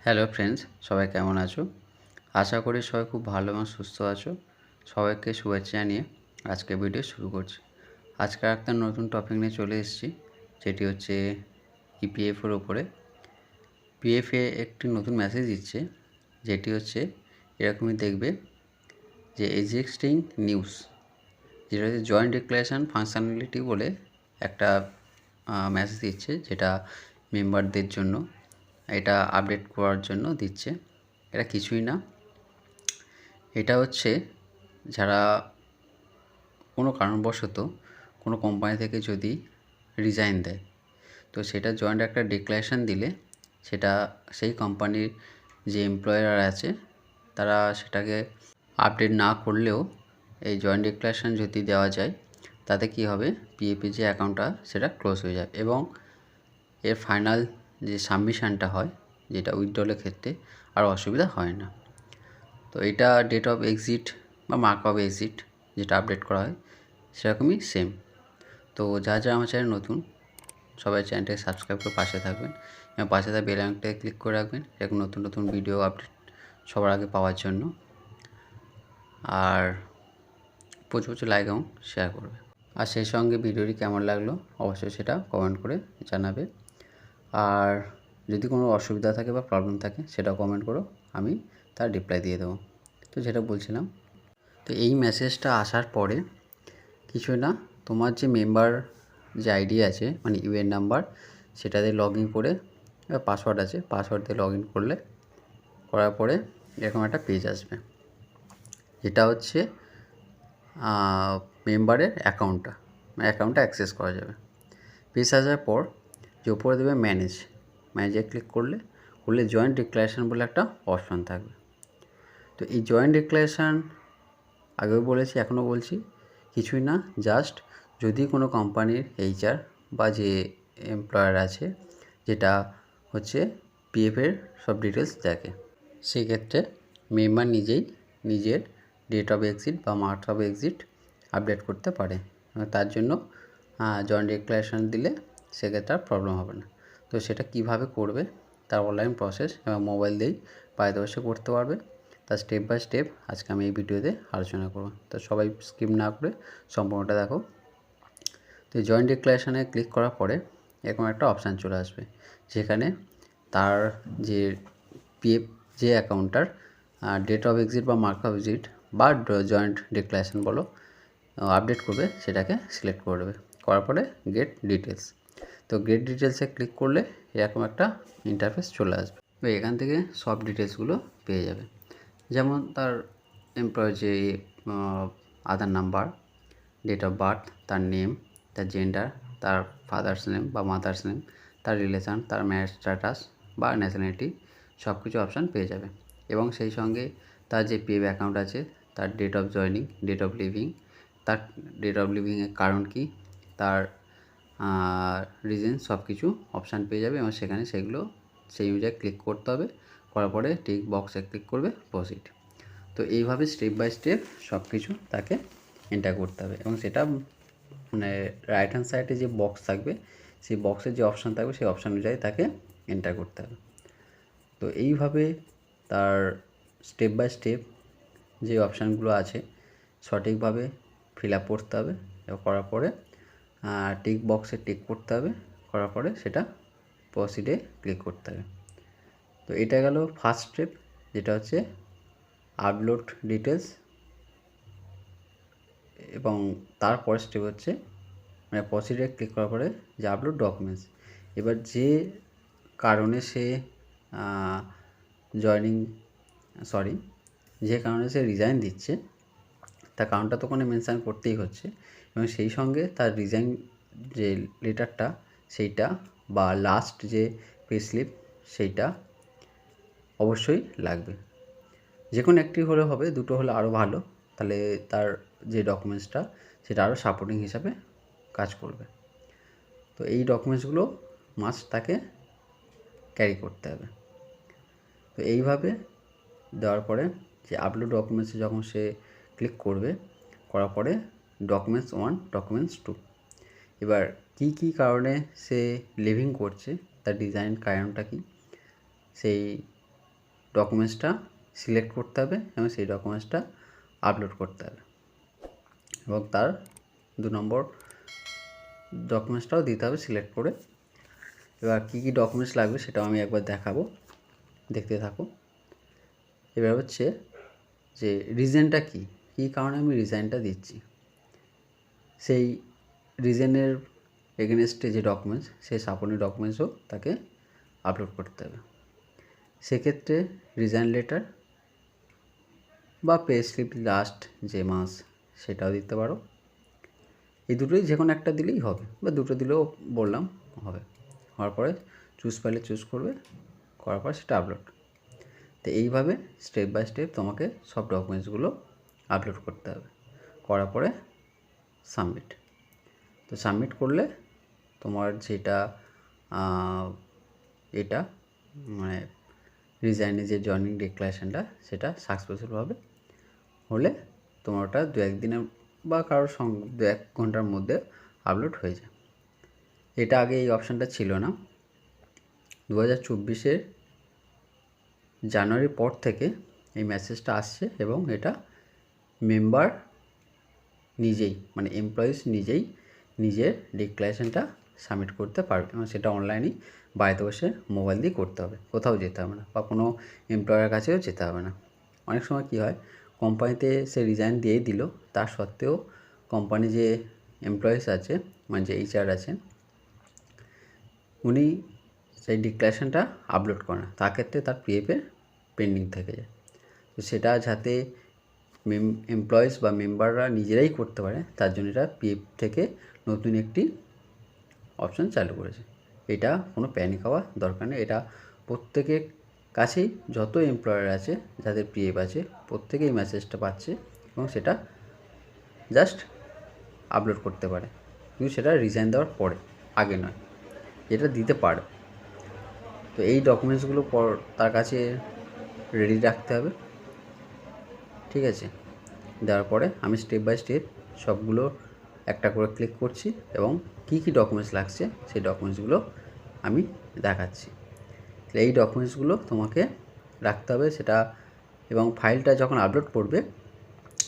Hello friends, সবাই কেমন আছো? আশা করি সবাই খুব ভালো এবং সুস্থ আছো। সবাইকে শুভেচ্ছা জানিয়ে আজকে ভিডিও শুরু করছি। আজকে একটা নতুন টপিক নিয়ে চলে এসেছি, যেটি হচ্ছে ইপিএফের ওপরে। পিএফএ একটি নতুন মেসেজ দিচ্ছে, যেটি হচ্ছে এরকমই দেখবে যে এক্সিস্টিং নিউজ, যেটা হচ্ছে জয়েন্ট ডিক্লারেশন ফাংশনালিটি বলে একটা মেসেজ দিচ্ছে, যেটা মেম্বারদের জন্য এটা আপডেট করার জন্য দিচ্ছে। এটা কিছুই না, এটা হচ্ছে যারা কোনো কারণবশত কোনো কোম্পানি থেকে যদি রিজাইন দেয়, তো সেটা জয়েন্ট একটা ডিক্লারেশন দিলে সেটা সেই কোম্পানির যে এমপ্লয়ার আছে তারা সেটাকে আপডেট না করলেও এই জয়েন্ট ডিক্লারেশন যদি দেওয়া যায়, তাতে কী হবে, পিএফে যে অ্যাকাউন্টটা সেটা ক্লোজ হয়ে যায় এবং এর ফাইনাল যে সাবমিশানটা হয়, যেটা উইথড্রলের ক্ষেত্রে আর অসুবিধা হয় না। তো এটা ডেট অফ এক্সিট বা মার্ক অফ এক্সিট যেটা আপডেট করা হয় সেরকমই সেম। তো যারা আমার চ্যানেল নতুন, সবাই চ্যানেলটাকে সাবস্ক্রাইব করে পাশে থাকবেন এবং পাশে থাকা বেল আইকনটাকে ক্লিক করে রাখবেন এরকম নতুন নতুন ভিডিও আপডেট সবার আগে পাওয়ার জন্য। আর প্রচুর প্রচুর লাইক এবং শেয়ার করবে। আর সেই সঙ্গে ভিডিওটি কেমন লাগলো অবশ্যই সেটা কমেন্ট করে জানাবে। আর যদি কোনো অসুবিধা থাকে বা প্রবলেম থাকে সেটাও কমেন্ট করো, আমি তার রিপ্লাই দিয়ে দেবো। তো যেটা বলছিলাম, তো এই মেসেজটা আসার পরে কিছুই না, তোমার যে মেম্বার যে আইডি আছে মানে ইউএন নাম্বার, সেটাতে লগ ইন করে পাসওয়ার্ড আছে, পাসওয়ার্ড দিয়ে লগ ইন করার পরে এরকম একটা পেজ আসবে, যেটা হচ্ছে মেম্বারের অ্যাকাউন্টটা অ্যাক্সেস করা যাবে। পেজ আসার পর যে উপরে দেবে ম্যানেজে ক্লিক করলে জয়েন্ট ডিক্লারেশান বলে একটা অপশন থাকবে। তো এই জয়েন্ট ডিক্লারেশান আগেও বলেছি, এখনও বলছি, কিছুই না, জাস্ট যদি কোনো কোম্পানির এইচআর বা যে এমপ্লয়ার আছে যেটা হচ্ছে পিএফের সব ডিটেলস দেখে, সেক্ষেত্রে মেম্বার নিজেই নিজের ডেট অফ এক্সিট বা মার্ক অফ এক্সিট আপডেট করতে পারে। তার জন্য জয়েন্ট ডিক্লারেশান দিলে সেক্ষেত্রে আর প্রবলেম হবে না। তো সেটা কিভাবে করবে তার অনলাইন প্রসেস এবং মোবাইল দিয়েই বাড়িতে বসে করতে পারবে। তার স্টেপ বাই স্টেপ আজকে আমি এই ভিডিওতে আলোচনা করব। তো সবাই স্কিপ না করে সম্পূর্ণটা দেখো। তো জয়েন্ট ডিক্লারেশানে ক্লিক করার পরে এরকম একটা অপশান চলে আসবে, যেখানে তার যে পিএফ যে অ্যাকাউন্টটার ডেট অফ এক্সিট বা মার্ক অফ এক্সিট বা জয়েন্ট ডিক্লারেশান বলো আপডেট করবে, সেটাকে সিলেক্ট করে দেবে। করার পরে গেট ডিটেলস, তো গেট ডিটেলসে ক্লিক করলে এরকম একটা ইন্টারফেস চলে আসবে। তো এখান থেকে সব ডিটেলসগুলো পেয়ে যাবে, যেমন তার এমপ্লয়ের যে আধার নাম্বার, ডেট অফ বার্থ, তার নেম, তার জেন্ডার, তার ফাদার্স নেম বা মাদার্স নেম, তার রিলেশান, তার ম্যারেজ স্ট্যাটাস বা ন্যাশনালিটি, সব কিছু অপশান পেয়ে যাবে। এবং সেই সঙ্গে তার যে পিএফ অ্যাকাউন্ট আছে তার date of joining, date of leaving, তার ডেট অফ লিভিংয়ের কারণ কী, তার রিজন, সব কিছু অপশান পেয়ে যাবে এবং সেখানে সেগুলো সেই অনুযায়ী ক্লিক করতে হবে। করার পরে টিক বক্সে ক্লিক করবে প্রসিড। তো এইভাবে স্টেপ বাই স্টেপ সব কিছু তাকে এন্টার করতে হবে এবং সেটা মানে রাইট হ্যান্ড সাইডে যে বক্স থাকবে সেই বক্সের যে অপশান থাকবে সেই অপশান অনুযায়ী তাকে এন্টার করতে হবে। তো এইভাবে তার স্টেপ বাই স্টেপ যে অপশানগুলো আছে সঠিকভাবে ফিল আপ করতে হবে এবং করার পরে টিক বক্সে টিক করতে হবে। করার পরে সেটা প্রসিডে ক্লিক করতে হবে। তো এটা গেল ফার্স্ট স্টেপ, যেটা হচ্ছে আপলোড ডিটেলস। এবং তারপরের স্টেপ হচ্ছে মানে প্রসিডে ক্লিক করার পরে যে আপলোড ডকুমেন্টস। এবার যে কারণে সে যে কারণে সে রিজাইন দিচ্ছে তার কারণটা তো ওখানে মেনশান করতেই হচ্ছে এবং সেই সঙ্গে তার রিজাইন যে লেটারটা সেইটা বা লাস্ট যে পে স্লিপ সেইটা অবশ্যই লাগবে। যে কোনো একটি হলে হবে, দুটো হলে আরও ভালো, তাহলে তার যে ডকুমেন্টসটা সেটা আরও সাপোর্টিং হিসাবে কাজ করবে। তো এই ডকুমেন্টসগুলো মাস্ট তাকে ক্যারি করতে হবে। তো এইভাবে দেওয়ার পরে যে আপলোড ডকুমেন্টসে যখন সে ক্লিক করবে, করার পরে ডকুমেন্টস 1, ডকুমেন্টস 2, এবার কী কী কারণে সে লিভিং করছে, তার ডিজাইন কারণটা কী, সেই ডকুমেন্টসটা সিলেক্ট করতে হবে এবং সেই ডকুমেন্টসটা আপলোড করতে হবে এবং তার 2 নম্বর ডকুমেন্টসটাও দিতে হবে সিলেক্ট করে। এবার কী কী ডকুমেন্টস লাগবে সেটাও আমি একবার দেখাবো, দেখতে থাকো। এবার হচ্ছে যে রিজনটা কী কারণে আমি রিজাইনটা দিচ্ছি, সেই রিজনের এগেনস্টে যে ডকুমেন্টস সেই সাপোর্টিং ডকুমেন্টসও তাকে আপলোড করতে হবে। সেক্ষেত্রে রিজাইন লেটার বা পে স্লিপ লাস্ট যে মাস সেটাও দিতে পারো। এই দুটোই যে কোনো একটা দিলেই হবে, বা দুটো দিলেও বললাম হবে। হওয়ার পরে চুজ পাইলে চুজ করবে, করার পর সেটা আপলোড। তো এইভাবে স্টেপ বাই স্টেপ তোমাকে সব ডকুমেন্টসগুলো আপলোড করতে হবে। করার পরে সাবমিট। তো সাবমিট করলে তোমার যেটা এটা মানে রিজাইনের যে জয়েনিং ডিক্লারেশনটা সেটা সাকসেসফুলভাবে হলে তোমার ওটা 2-1 দিনের বা কারোর সঙ্গে 2-1 ঘন্টার মধ্যে আপলোড হয়ে যায়। এটা আগে এই অপশানটা ছিল না। 2024 জানুয়ারির পর থেকে এই মেসেজটা আসছে এবং এটা মেম্বার নিজেই মানে এমপ্লয়িজ নিজেই নিজের ডিক্লারেশনটা সাবমিট করতে পারবে এবং সেটা অনলাইনেই বাড়িতে বসে মোবাইল দিয়ে করতে হবে, কোথাও যেতে হবে না বা কোনো এমপ্লয়ারের কাছেও যেতে হবে না। অনেক সময় কী হয়, কোম্পানিতে সে রিজাইন দিয়েই দিল, তার সত্ত্বেও কোম্পানি যে এমপ্লয়িজ আছে মানে যে HR আছেন উনি সেই ডিক্লারেশনটা আপলোড করে না, তার ক্ষেত্রে তার PF পেন্ডিং থেকে যায়। তো সেটা যাতে এমপ্লয়িজ বা মেম্বাররা নিজেরাই করতে পারে তার জন্য এটা PF থেকে নতুন একটি অপশান চালু করেছে। এটা কোনো প্যানিক হওয়া দরকার নেই। এটা প্রত্যেকের কাছেই যত এমপ্লয়ার আছে যাদের PF আছে প্রত্যেকেই মেসেজটা পাচ্ছে এবং সেটা জাস্ট আপলোড করতে পারে, কিন্তু সেটা রিজাইন দেওয়ার পরে, আগে নয়। এটা দিতে পারে। তো এই ডকুমেন্টসগুলো তার কাছে রেডি রাখতে হবে, ঠিক আছে। দেওয়ার পরে আমি স্টেপ বাই স্টেপ সবগুলো একটা করে ক্লিক করছি এবং কী কী ডকুমেন্টস লাগছে সেই ডকুমেন্টসগুলো আমি দেখাচ্ছি। এই ডকুমেন্টসগুলো তোমাকে রাখতে হবে সেটা, এবং ফাইলটা যখন আপলোড করবে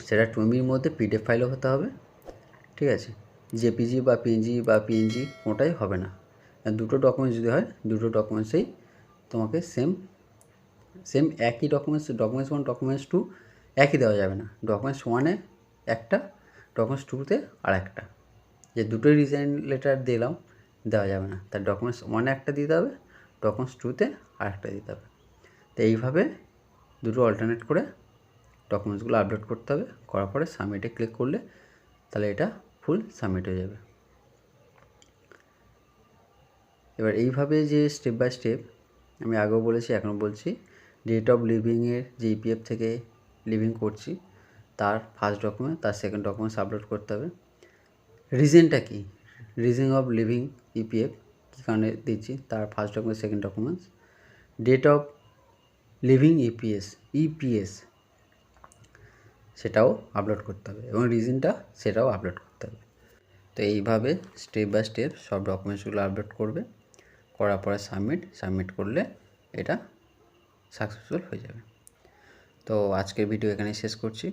সেটা 2 MBর মধ্যে PDF ফাইলও হতে হবে, ঠিক আছে। JPG বা PNG বা PNG কোনোটাই হবে না। দুটো ডকুমেন্টস যদি হয় দুটো ডকুমেন্টসেই তোমাকে সেম একই ডকুমেন্টস 1 ডকুমেন্টস 2 একই দেওয়া যাবে না। ডকুমেন্টস 1-এ একটা, ডকুমেন্টস 2-তে আর একটা। যে দুটোই রিজাইন লেটার দিলাম দেওয়া যাবে না, তার ডকুমেন্টস 1-এ একটা দিতে হবে, ডকুমেন্টস 2-তে আর একটা দিতে হবে। তো এইভাবে দুটো অল্টারনেট করে ডকুমেন্টসগুলো আপলোড করতে হবে। করার পরে সাবমিটে ক্লিক করলে তাহলে এটা ফুল সাবমিট হয়ে যাবে। এবার এইভাবে যে স্টেপ বাই স্টেপ আমি আগেও বলেছি এখনও বলছি, ডেট অফ লিভিংয়ের যে EPF থেকে লিভিং করছি তার ফার্স্ট ডকুমেন্ট, তার সেকেন্ড ডকুমেন্টস আপলোড করতে হবে। রিজনটা কি, রিজন অফ লিভিং EPF কী কারণে দিচ্ছি তার first document second documents. Date of leaving EPS সেটাও আপলোড করতে হবে এবং রিজনটা সেটাও আপলোড করতে হবে। তো এইভাবে স্টেপ বাই স্টেপ সব ডকুমেন্টসগুলো আপলোড করবে, করার পরে সাবমিট করলে এটা সাকসেসফুল হয়ে যাবে। তো আজকের ভিডিও এখানেই শেষ করছি।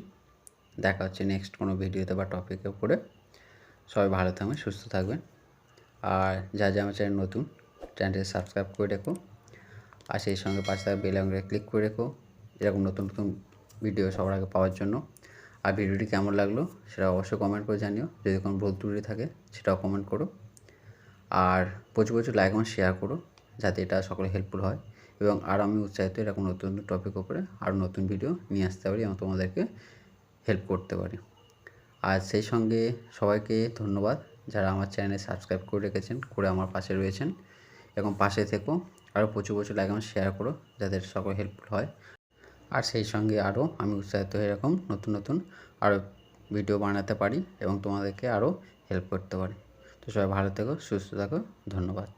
দেখা হচ্ছে নেক্সট কোনো ভিডিওতে বা টপিকের উপরে। সবাই ভালো থাকবেন, সুস্থ থাকবেন। আর যা আমার চ্যানেল নতুন, চ্যানেলটি সাবস্ক্রাইব করে রেখো আর সেই সঙ্গে পাশে থাকা বেল আইকনে ক্লিক করে রেখো এরকম নতুন ভিডিও সবার আগে পাওয়ার জন্য। আর ভিডিওটি কেমন লাগলো সেটা অবশ্যই কমেন্ট করে জানিও, যদি কোনো ভুল ত্রুটি থাকে সেটাও কমেন্ট করো। আর প্রচুর লাইক এবং শেয়ার করো যাতে এটা সকলে হেল্পফুল হয় এবং আরও আমি উৎসাহিত এরকম নতুন টপিক উপরে আরও নতুন ভিডিও নিয়ে আসতে পারি এবং তোমাদেরকে হেল্প করতে পারি। আর সেই সঙ্গে সবাইকে ধন্যবাদ যারা আমার চ্যানেলে সাবস্ক্রাইব করে রেখেছেন, করে আমার পাশে রয়েছেন এবং পাশে থেকো। আরও প্রচুর লাইক এবং শেয়ার করো যাতে সকলে হেল্পফুল হয়। আর সেই সঙ্গে আরও আমি উৎসাহিত হয়ে এরকম নতুন আরও ভিডিও বানাতে পারি এবং তোমাদেরকে আরও হেল্প করতে পারি। তো সবাই ভালো থেকো, সুস্থ থাকো, ধন্যবাদ।